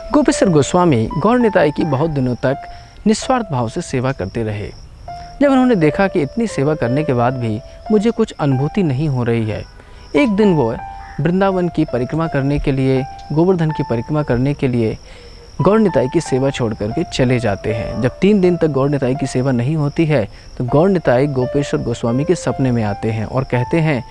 गोपेश्वर गोस्वामी गौर निताई की बहुत दिनों तक निस्वार्थ भाव से सेवा करते रहे। जब उन्होंने देखा कि इतनी सेवा करने के बाद भी मुझे कुछ अनुभूति नहीं हो रही है, एक दिन वो वृंदावन की परिक्रमा करने के लिए, गोवर्धन की परिक्रमा करने के लिए गौर निताई की सेवा छोड़ करके चले जाते हैं। जब 3 दिन तक गौर निताई की सेवा नहीं होती है तो गौर निताई गोपेश्वर गोस्वामी के सपने में आते हैं और कहते हैं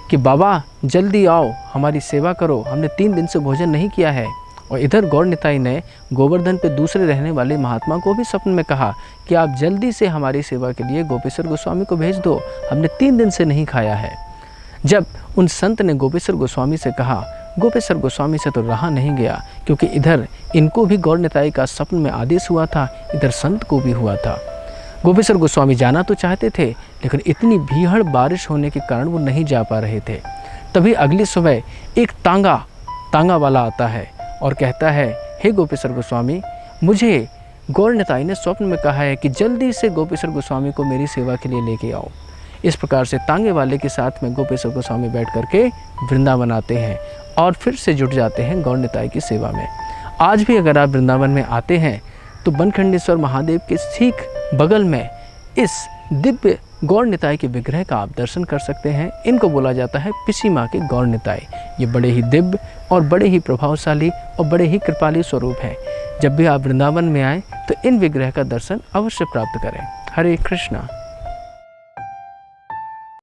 कि बाबा जल्दी आओ, हमारी सेवा करो, हमने 3 दिन से भोजन नहीं किया है। और इधर गौर निताई ने गोवर्धन पे दूसरे रहने वाले महात्मा को भी सपने में कहा कि आप जल्दी से हमारी सेवा के लिए गोपेश्वर गोस्वामी को भेज दो, हमने 3 दिन से नहीं खाया है। जब उन संत ने गोपेश्वर गोस्वामी से कहा, गोपेश्वर गोस्वामी से तो रहा नहीं गया, क्योंकि इधर इनको भी गौर निताई का स्वप्न में आदेश हुआ था, इधर संत को भी हुआ था। गोपेश्वर गोस्वामी जाना तो चाहते थे, लेकिन इतनी भीषण बारिश होने के कारण वो नहीं जा पा रहे थे। तभी अगली सुबह एक तांगा वाला आता है और कहता है, हे गोपेश्वर गोस्वामी, मुझे गौर निताई ने स्वप्न में कहा है कि जल्दी से गोपेश्वर गोस्वामी को मेरी सेवा के लिए लेके आओ। इस प्रकार से तांगे वाले के साथ में गोपेश्वर गोस्वामी बैठ करके वृंदावन आते हैं और फिर से जुट जाते हैं गौर निताई की सेवा में। आज भी अगर आप वृंदावन में आते हैं तो बनखंडेश्वर महादेव के ठीक बगल में इस दिव्य गौर निताई के विग्रह का आप दर्शन कर सकते हैं। इनको बोला जाता है पिसी माँ के गौर निताई। ये बड़े ही दिव्य और बड़े ही प्रभावशाली और बड़े ही कृपालु स्वरूप हैं। जब भी आप वृंदावन में आएँ तो इन विग्रह का दर्शन अवश्य प्राप्त करें। हरे कृष्णा।